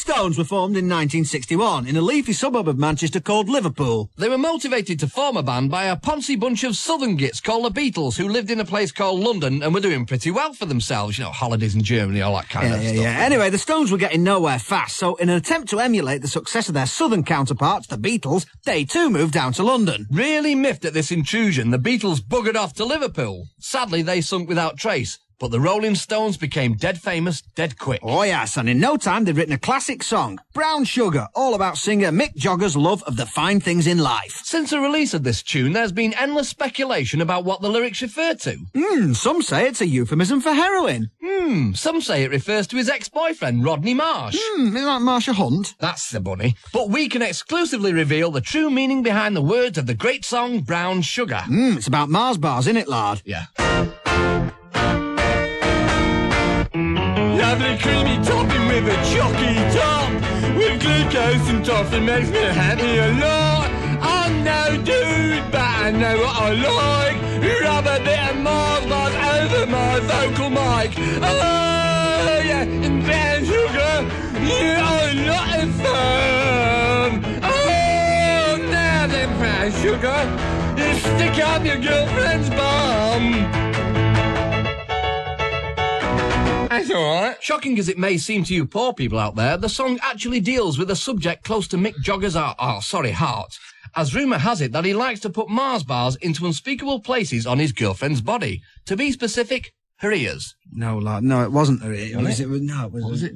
Stones were formed in 1961 in a leafy suburb of Manchester called Liverpool. They were motivated to form a band by a poncy bunch of southern gits called the Beatles who lived in a place called London and were doing pretty well for themselves. You know, holidays in Germany, all that kind of stuff. Yeah. Anyway, the Stones were getting nowhere fast, so in an attempt to emulate the success of their southern counterparts, the Beatles, they too moved down to London. Really miffed at this intrusion, the Beatles buggered off to Liverpool. Sadly, they sunk without trace. But the Rolling Stones became dead famous, dead quick. Oh yes, and in no time they'd written a classic song, Brown Sugar, all about singer Mick Jogger's love of the fine things in life. Since the release of this tune, there's been endless speculation about what the lyrics refer to. Some say it's a euphemism for heroin. Some say it refers to his ex-boyfriend, Rodney Marsh. Isn't that Marsha Hunt? That's the bunny. But we can exclusively reveal the true meaning behind the words of the great song Brown Sugar. It's about Mars bars, isn't it, Lard? Yeah. Lovely creamy topping with a chalky top, with glucose and toffee makes me happy a lot. I'm no dude, but I know what I like. Rub a bit of Mars bars over my vocal mic. Oh yeah, and brown sugar, you are a lot of fun. Oh, now then, brown sugar, you stick up your girlfriend's bum. That's alright. Shocking as it may seem to you poor people out there, the song actually deals with a subject close to Mick Jogger's heart. As rumour has it that he likes to put Mars bars into unspeakable places on his girlfriend's body. To be specific, her ears. No, Lard, no, it wasn't her ears. Was it?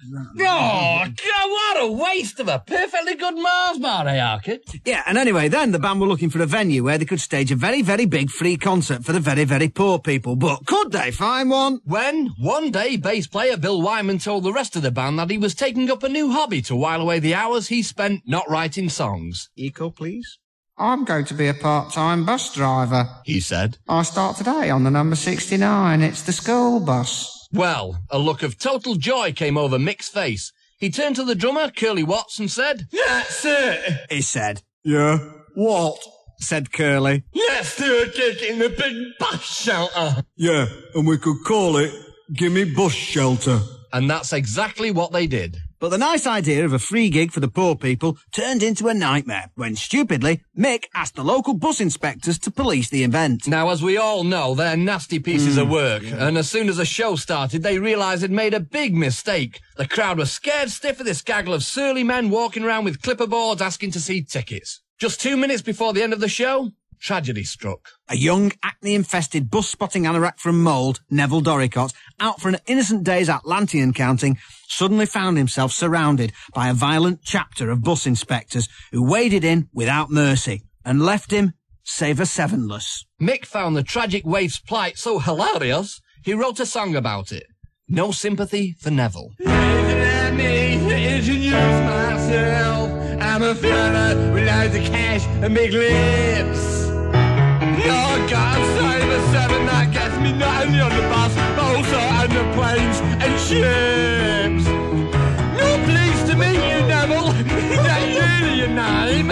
Oh, God, what a waste of a perfectly good Mars bar, Arkin. Yeah, and anyway, then the band were looking for a venue where they could stage a very, very big free concert for the very, very poor people. But could they find one? When, one day, bass player Bill Wyman told the rest of the band that he was taking up a new hobby to while away the hours he spent not writing songs. Echo, please. I'm going to be a part-time bus driver, he said. I start today on the number 69. It's the school bus. Well, a look of total joy came over Mick's face. He turned to the drummer, Curly Watts, and said, That's it. He said. Yeah, what? Said Curly. Let's do a gig in the big bus shelter. Yeah, and we could call it Gimme Bus Shelter. And that's exactly what they did. But the nice idea of a free gig for the poor people turned into a nightmare when, stupidly, Mick asked the local bus inspectors to police the event. Now, as we all know, they're nasty pieces of work, and as soon as the show started, they realised they'd made a big mistake. The crowd was scared stiff of this gaggle of surly men walking around with clipperboards asking to see tickets. Just 2 minutes before the end of the show, tragedy struck. A young, acne-infested bus-spotting anorak from Mould, Neville Doricott, out for an innocent day's Atlantean counting, suddenly found himself surrounded by a violent chapter of bus inspectors who waded in without mercy and left him save-a-sevenless. Mick found the tragic waif's plight so hilarious, he wrote a song about it. No sympathy for Neville. Let me introduce myself. I'm a fella with loads of cash and big lips. I got a Sabre 7 that gets me not only on the bus, but also on the planes and ships. No, pleased to meet you, Neville. Is that really your name?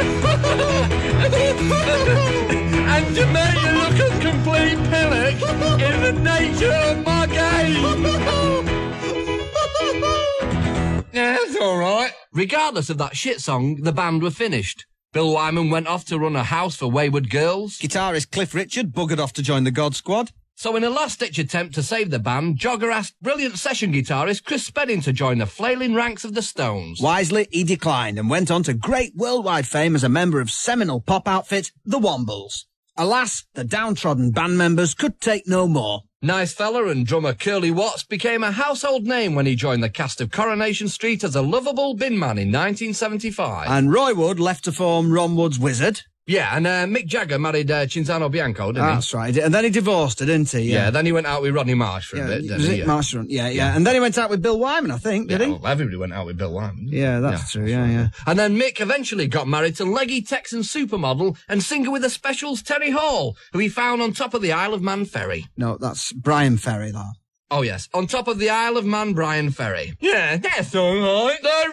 And to make you look a complete pillock is the nature of my game. Yeah, that's alright. Regardless of that shit song, the band were finished. Bill Wyman went off to run a house for wayward girls. Guitarist Cliff Richard buggered off to join the God Squad. So in a last-ditch attempt to save the band, Jogger asked brilliant session guitarist Chris Spedding to join the flailing ranks of the Stones. Wisely, he declined and went on to great worldwide fame as a member of seminal pop outfit, the Wombles. Alas, the downtrodden band members could take no more. Nice fella and drummer Curly Watts became a household name when he joined the cast of Coronation Street as a lovable bin man in 1975. And Roy Wood left to form Ron Wood's Wizard. Yeah, and Mick Jagger married Cinzano Bianco, didn't he? That's right. And then he divorced her, didn't he? Yeah, then he went out with Rodney Marsh for a bit, didn't he? Marsh, yeah. And then he went out with Bill Wyman, I think, did he? Well, everybody went out with Bill Wyman. Yeah, that's true, yeah. And then Mick eventually got married to leggy Texan supermodel and singer with the Specials Terry Hall, who he found on top of the Isle of Man ferry. No, that's Brian Ferry, that. Oh, yes, on top of the Isle of Man Brian ferry. Yeah, that's alright. The